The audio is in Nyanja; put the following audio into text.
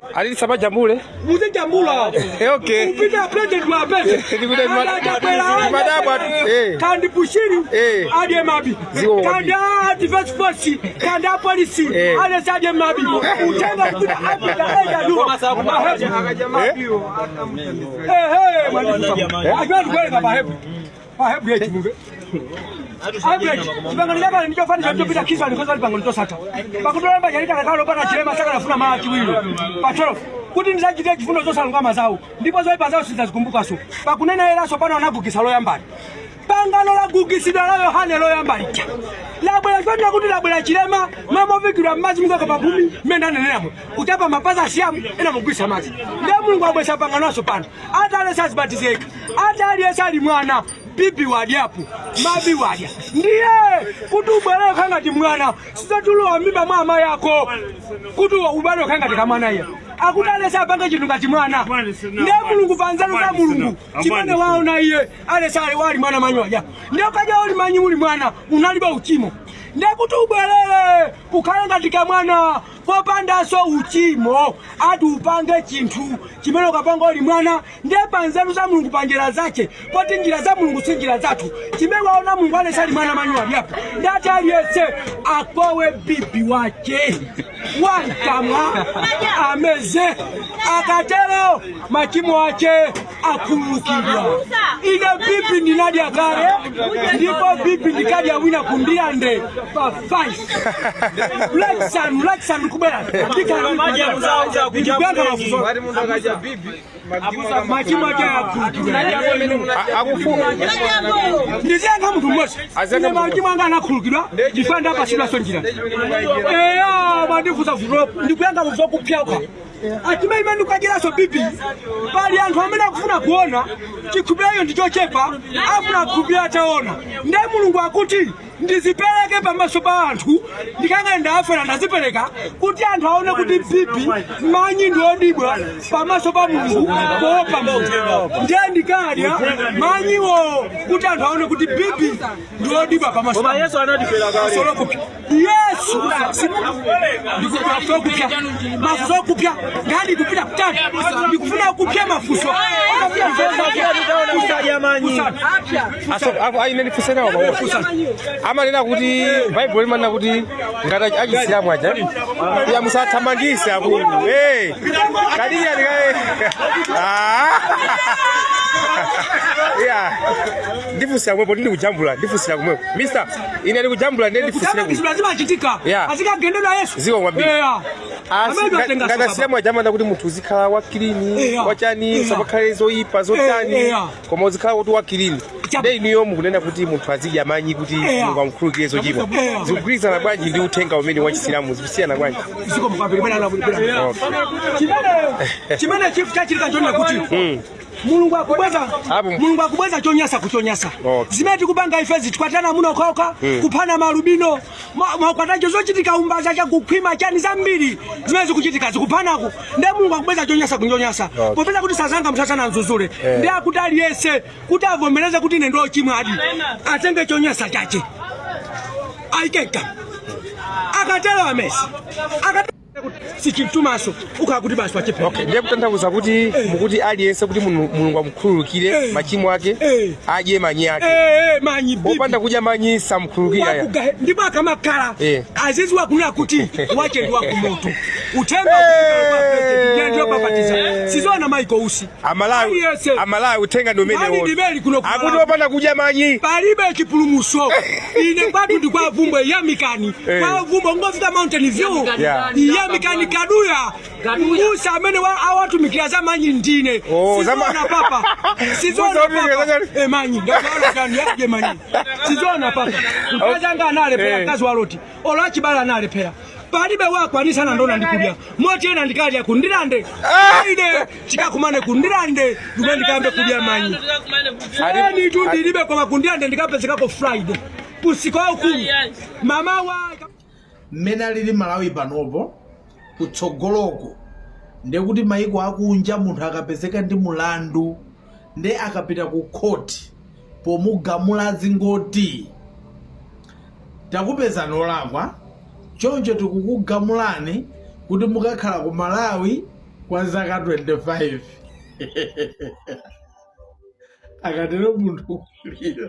Ali saba jambule. Muze jambula. Okay. Upita president wa pesa. Ndikude madaba. Kandi bushiri. Ade mabi. Kandi defense force. Kandi police. Ade sade mabi. Utenga kupita Afrika eja du. Agwa kwenda bahebu. Bahebu yetu munge. Average, bangalia bali ndio fani ndio pita kiswa nikoza bangalia to sata. Bakudora ba yalika na kalo bana chilema saka nafuna mara kiwilo. Patro, kuti ndizajide kifundo zo salunga mazao. Ndipo zo ipazao sizazikumbuka so. Bakunena hela so bana wanagugisa lo yambali. Bangalo la gugisida la Yohane lo yambali. Labela fanya kuti labela chilema, mama vikira mazi mko kwa bumi, menda nenamo. Utapa mapaza siamu ina mugisa mazi. Ndio Mungu abwesa bangano so pana. Hata ale sasa batizeka. Hata ale sali mwana bibi wadiapu mabi wadia ndiye kutubale kanga timwana sizatuluwa mimba mama yako kutu ubale kanga tikamwana iya akutalesa panga chintu ngati mwana ndiye mulungu panzanu za mulungu chimene waona iye ale sale wali mwana manyoja ndiye kaja uli manyi uli mwana unaliba uchimo ndiye kutubwelele ukhale ngati kamwana popanda so uchimo ati upange chintu chimene ukapanga uli mwana ndiye panzanu za mulungu panjira zache poti njira za mulungu si njira zathu chimene waona mulungu ale sali mwana manyoja yapo ndati aliyese akowe bibi wache wankamwa ameze akatero machimo wache akulukidwa ine bibi ndinadia kare ndipo bibi ndikadia wina kumbira nde pa 5 Laksan kubera ndikana maji za kujibanga mafuso bibi machimo wache akufunga ndizenga mtu mmoja machimo anga anakulukidwa ndifanda hapa shida sonjira ndifuza vuropo ndikuyanga muzo kupyauka atima imenu kajira so bibi bali anthu amene akufuna kuona chikubirayo ndicho chepa afuna kubira taona nde mulungu akuti ndizipeleke pamaso pa anthu ndikangenda afera ndazipereka kuti anthu aone kuti bibi manyi ndiodibwa pamaso pa mulungu poopa mulungu ndiye ndikadya manyiwo kuti anthu aone kuti bibi ndiodibwa pamaso pa Yesu anadipela kale Yesu ndikupya mafuso kupya ngadi kupita kutani ndikufuna kupya mafuso aso aine nifusena wa ama nena kuti Bible imana kuti ngata ajisilamu aja ya musathamangisa akulu kadiya ndikae ndifusira mwepo ndi kujambula ndifusira kumwepo mister ine ndi kujambula ndi ndifusira kumwepo lazima achitika azikagendera Yesu ziwo mwabi ngata silamu ajamanda kuti munthu uzikhala wakilini wachani sabakhale zoyipa zotani koma uzikhala kuti wakilini dei niyo mukunena kuti munthu azidya manyi kuti Mulungu amkhululukire zochimwa zikugwirizana bwanji ndi uthenga umene wa chisilamu zikusiyana bwanji ziko mukapiri bana chimene chifu chachilika chona kuti Mulungu akubweza chonyasa kuchonyasa zimene tikupanga ife zikwatana muno koka kuphana malubino makwatacho zochitika umbaza cha kukhwima chani zambiri zimene zikuchitika zikuphanako ndiye Mulungu akubweza chonyasa kuchonyasa popeza kuti sazanga msasana nzuzule ndiye akuti aliyese kuti avomereze kuti ine ndo chimwadi atenge chonyasa chache aikeka akatela amesi sichitumaso ukakuti basi wachepe ndiye kutanthauza kuti mukuti aliyense kuti Mulungu amkhululukire machimo ake aje manyi ake manyi bibi opanda kudya manyi samkhululukira ndipo akamakhala azizi wakunena kuti wache ndi wakumoto utenga ndio babatiza sizona maiko usi amalawi utenga ndio mene wote akuti opanda kudya manyi palibe chipulumuso ine kwatu ndi kwa vumbwe ya mikani kwa vumbwe ngofika mountain view mikani kaduya Musa amene awatu mikira za manyi ndine sizona papa sizona papa manyi ndo walo kani yaje manyi sizona papa ukazanga analepera kazi waloti olachi bala analepera palibe wakwanisa na ndona ndikudya moti ena ndikadya kundilande ine chikakumane kundilande ndumene ndikambe kudya manyi ani tu ndilibe kwa kundilande ndikapezeka ko Friday usiku wa ukulu mama wa mena lili Malawi panopo kutsogoloko ndekuti maiko akunja munthu akapezeka ndi mulandu nde akapita ku court pomugamula zingoti takupeza nolakwa choncho tikukugamulani kuti mukakhala ku Malawi kwa zaka 25 akatero munthu kulira